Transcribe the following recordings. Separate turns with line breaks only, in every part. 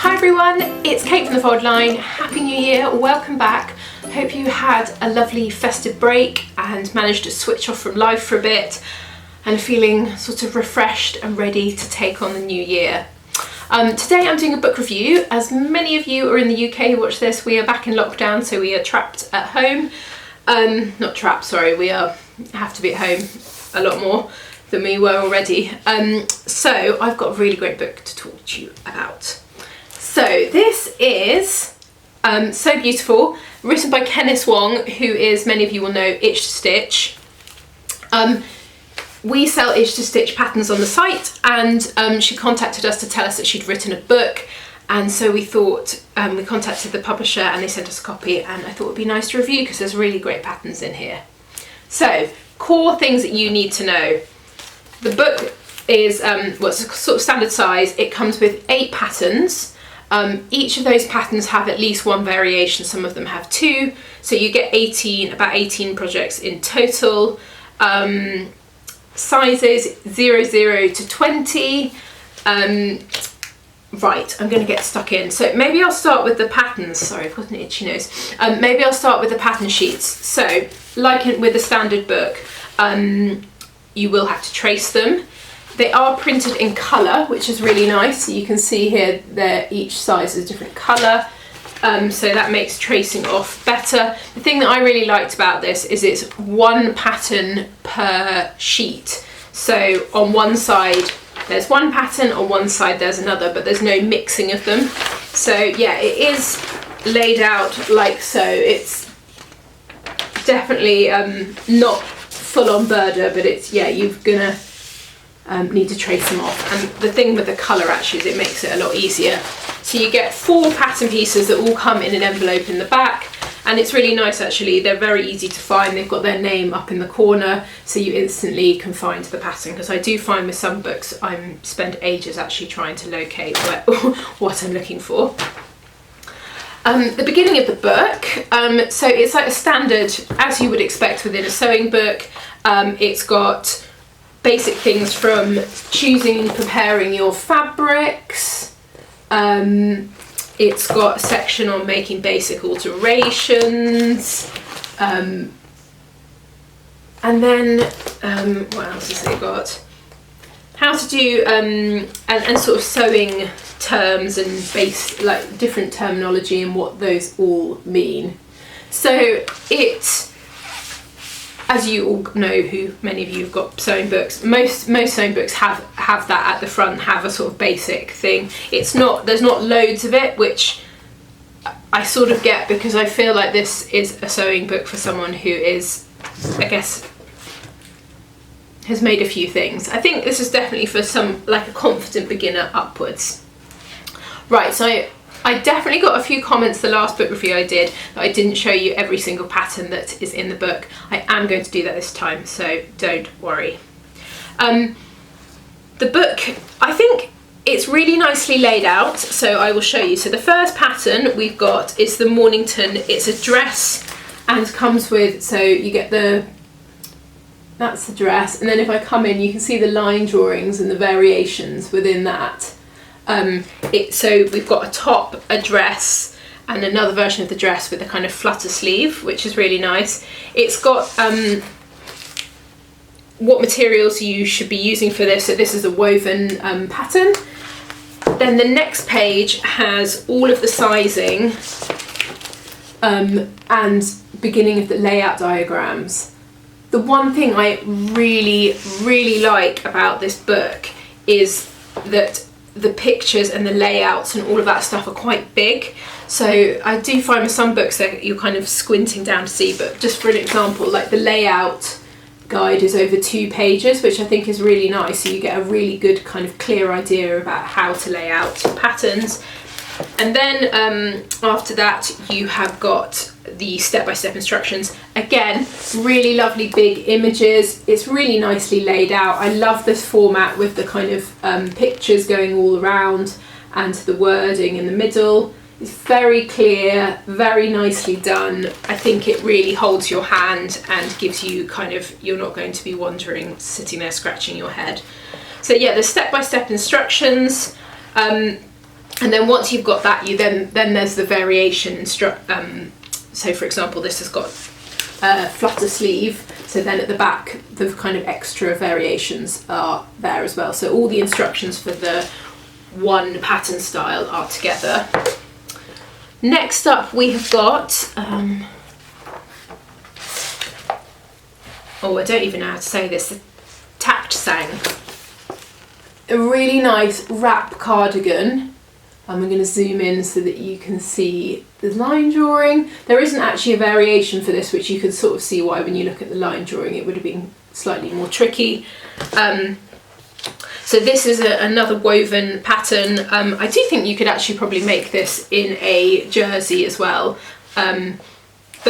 Hi everyone, it's Kate from the Fold Line. Happy New Year, welcome back. Hope you had a lovely festive break and managed to switch off from life for a bit and feeling sort of refreshed and ready to take on the new year. Today I'm doing a book review. As many of you are in the UK who watch this, we are back in lockdown, so we are trapped at home. Not trapped, sorry, we have to be at home a lot more than we were already. So I've got a really great book to talk to you about. So this is So Beautiful, written by Kennis Wong, who is, many of you will know, Itch to Stitch. We sell Itch to Stitch patterns on the site, and she contacted us to tell us that she'd written a book, and so we thought, we contacted the publisher and they sent us a copy, and I thought it would be nice to review because there's really great patterns in here. So, core things that you need to know. The book is, well, it's a sort of standard size. It comes with 8 patterns. Each of those patterns have at least one variation, some of them have 2, so you get about 18 projects in total. Sizes 0 to 20. Right, I'm going to get stuck in. So maybe I'll start with the patterns. Sorry, I've got an itchy nose. Maybe I'll start with the pattern sheets. So, like with a standard book, you will have to trace them. They are printed in colour, which is really nice. So you can see here each size is a different colour. So that makes tracing off better. The thing that I really liked about this is it's one pattern per sheet. So on one side there's one pattern, on one side there's another, but there's no mixing of them. So yeah, it is laid out like so. It's definitely not full on birder, but it's, yeah, you're gonna need to trace them off. And the thing with the colour actually is it makes it a lot easier. So you get 4 pattern pieces that all come in an envelope in the back, and it's really nice actually. They're very easy to find. They've got their name up in the corner, so you instantly can find the pattern, because I do find with some books I spend ages actually trying to locate what I'm looking for. The beginning of the book, so it's like a standard, as you would expect within a sewing book. It's got basic things from choosing and preparing your fabrics. It's got a section on making basic alterations, and then what else has it got? How to do and sort of sewing terms and like different terminology and what those all mean. So it, as you all know, who many of you have got sewing books, most sewing books have that at the front, have a sort of basic thing. There's not loads of it, which I sort of get, because I feel like this is a sewing book for someone who is, I guess, has made a few things. I think this is definitely for some, like a confident beginner upwards. Right, so I definitely got a few comments the last book review I did that I didn't show you every single pattern that is in the book. I am going to do that this time, so don't worry. The book, I think it's really nicely laid out, so I will show you. So the first pattern we've got is the Mornington. It's a dress and comes with, so you get that's the dress, and then if I come in you can see the line drawings and the variations within that. So we've got a top, a dress, and another version of the dress with a kind of flutter sleeve, which is really nice. It's got what materials you should be using for this. So this is a woven pattern. Then the next page has all of the sizing and beginning of the layout diagrams. The one thing I really, really like about this book is that the pictures and the layouts and all of that stuff are quite big. So I do find with some books that you're kind of squinting down to see, but just for an example, like the layout guide is over 2 pages, which I think is really nice. So you get a really good kind of clear idea about how to lay out patterns. And then after that you have got the step-by-step instructions. Again, really lovely big images. It's really nicely laid out. I love this format with the kind of pictures going all around and the wording in the middle. It's very clear, very nicely done. I think it really holds your hand and gives you kind of, you're not going to be wandering, sitting there scratching your head. So yeah, the step-by-step instructions. And then once you've got that, then there's the variation. So for example, this has got a flutter sleeve. So then at the back, the kind of extra variations are there as well. So all the instructions for the one pattern style are together. Next up, we have got, oh, I don't even know how to say this, the tapped sang. A really nice wrap cardigan. And we're going to zoom in so that you can see the line drawing. There isn't actually a variation for this, which you can sort of see why when you look at the line drawing it would have been slightly more tricky. So this is another woven pattern. I do think you could actually probably make this in a jersey as well. But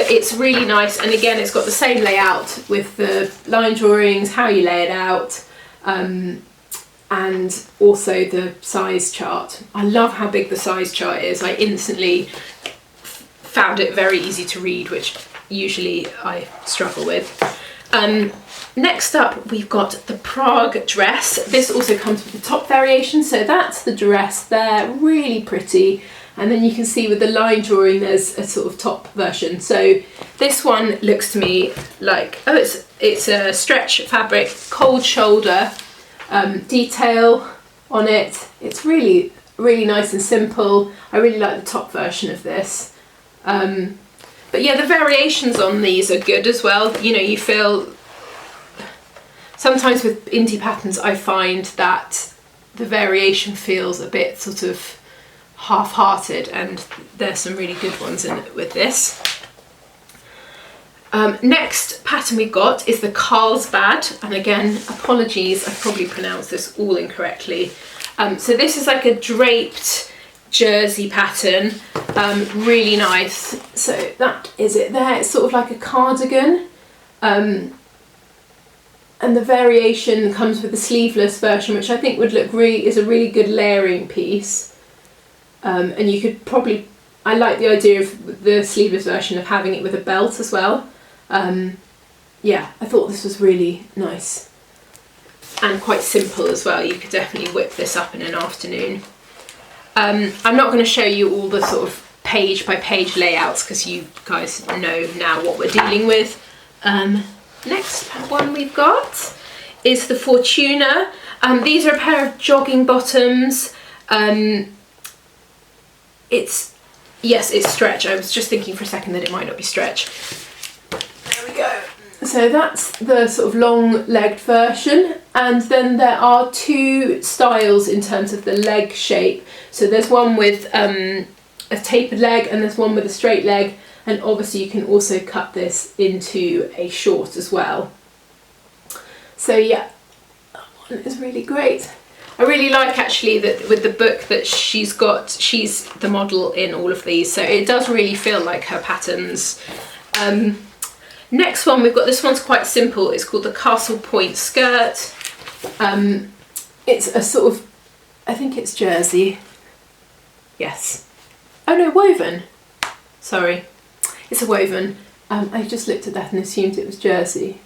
it's really nice, and again it's got the same layout with the line drawings, how you lay it out, and also the size chart. I love how big the size chart is. I instantly found it very easy to read, which usually I struggle with. Next up, we've got the Prague dress. This also comes with the top variation, so that's the dress there, really pretty. And then you can see with the line drawing, there's a sort of top version. So this one looks to me like, oh, it's a stretch fabric, cold shoulder, detail on it. It's really, really nice and simple. I really like the top version of this. But yeah, the variations on these are good as well. You know, you feel, sometimes with indie patterns, I find that the variation feels a bit sort of half-hearted, and there's some really good ones in it with this. Next pattern we've got is the Carlsbad, and again, apologies, I probably pronounced this all incorrectly. So this is like a draped jersey pattern, really nice. So that is it there. It's sort of like a cardigan, and the variation comes with the sleeveless version, which I think would look is a really good layering piece. And you could probably, I like the idea of the sleeveless version of having it with a belt as well. Yeah, I thought this was really nice and quite simple as well. You could definitely whip this up in an afternoon. I'm not going to show you all the sort of page by page layouts because you guys know now what we're dealing with. Next one we've got is the Fortuna. These are a pair of jogging bottoms. It's stretch. I was just thinking for a second that it might not be stretch. There we go. So that's the sort of long-legged version, and then there are two styles in terms of the leg shape. So there's one with a tapered leg and there's one with a straight leg, and obviously you can also cut this into a short as well. So yeah, that one is really great. I really like actually that with the book that she's the model in all of these, so it does really feel like her patterns. Next one, we've got, this one's quite simple, it's called the Castle Point skirt. It's a sort of, I think it's jersey. Yes. Oh no, woven. Sorry. It's a woven. I just looked at that and assumed it was jersey.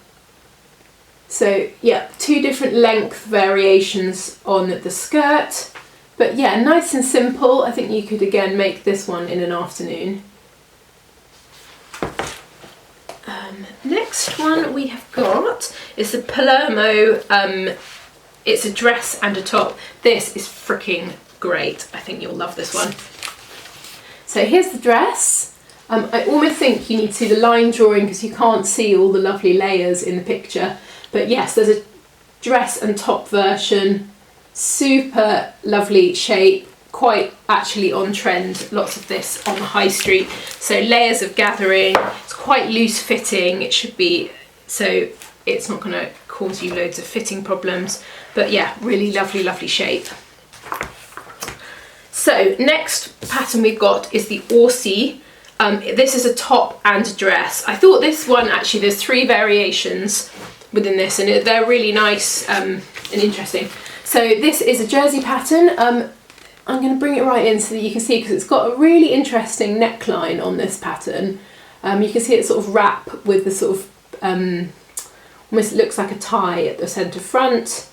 So yeah, two different length variations on the skirt, but yeah, nice and simple. I think you could again make this one in an afternoon. Next one we have got is the Palemo. It's a dress and a top. This is freaking great. I think you'll love this one. So here's the dress. I almost think you need to see the line drawing because you can't see all the lovely layers in the picture. But yes, there's a dress and top version, super lovely shape, quite actually on trend, lots of this on the high street. So layers of gathering, it's quite loose fitting, it should be, so it's not going to cause you loads of fitting problems. But yeah, really lovely, lovely shape. So next pattern we've got is the Aussie. This is a top and a dress. I thought this one, actually there's three variations within this, and they're really nice and interesting. So this is a jersey pattern. I'm going to bring it right in so that you can see, because it's got a really interesting neckline on this pattern. You can see it sort of wrap with the sort of almost looks like a tie at the centre front.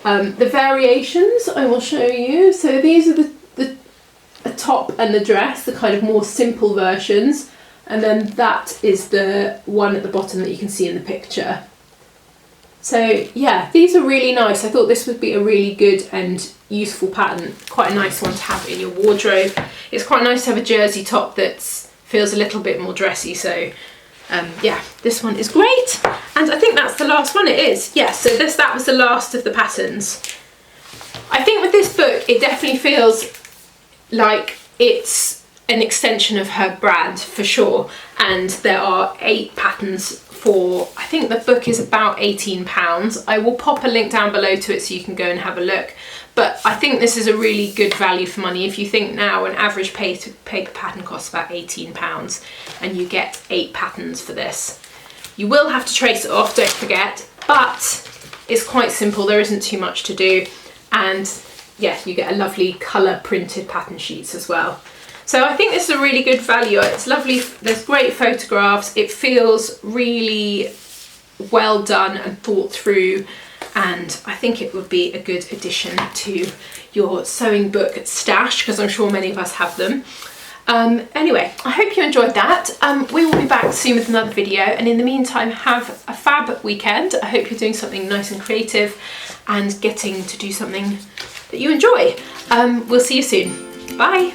The variations I will show you. So these are the a top and the dress, the kind of more simple versions, and then that is the one at the bottom that you can see in the picture. So yeah, these are really nice. I thought this would be a really good and useful pattern, quite a nice one to have in your wardrobe. It's quite nice to have a jersey top that feels a little bit more dressy, so yeah, this one is great. And I think that's the last one. It is, yes. So that was the last of the patterns. I think with this book, it definitely feels like it's an extension of her brand for sure. And there are 8 patterns for, I think the book is about £18. I will pop a link down below to it so you can go and have a look. But I think this is a really good value for money. If you think now an average paper pattern costs about £18 and you get 8 patterns for this. You will have to trace it off, don't forget, but it's quite simple. There isn't too much to do. And yeah, you get a lovely colour printed pattern sheets as well. So I think this is a really good value. It's lovely, there's great photographs. It feels really well done and thought through. And I think it would be a good addition to your sewing book stash, because I'm sure many of us have them. Anyway, I hope you enjoyed that. We will be back soon with another video, and in the meantime, have a fab weekend. I hope you're doing something nice and creative and getting to do something that you enjoy. We'll see you soon. Bye.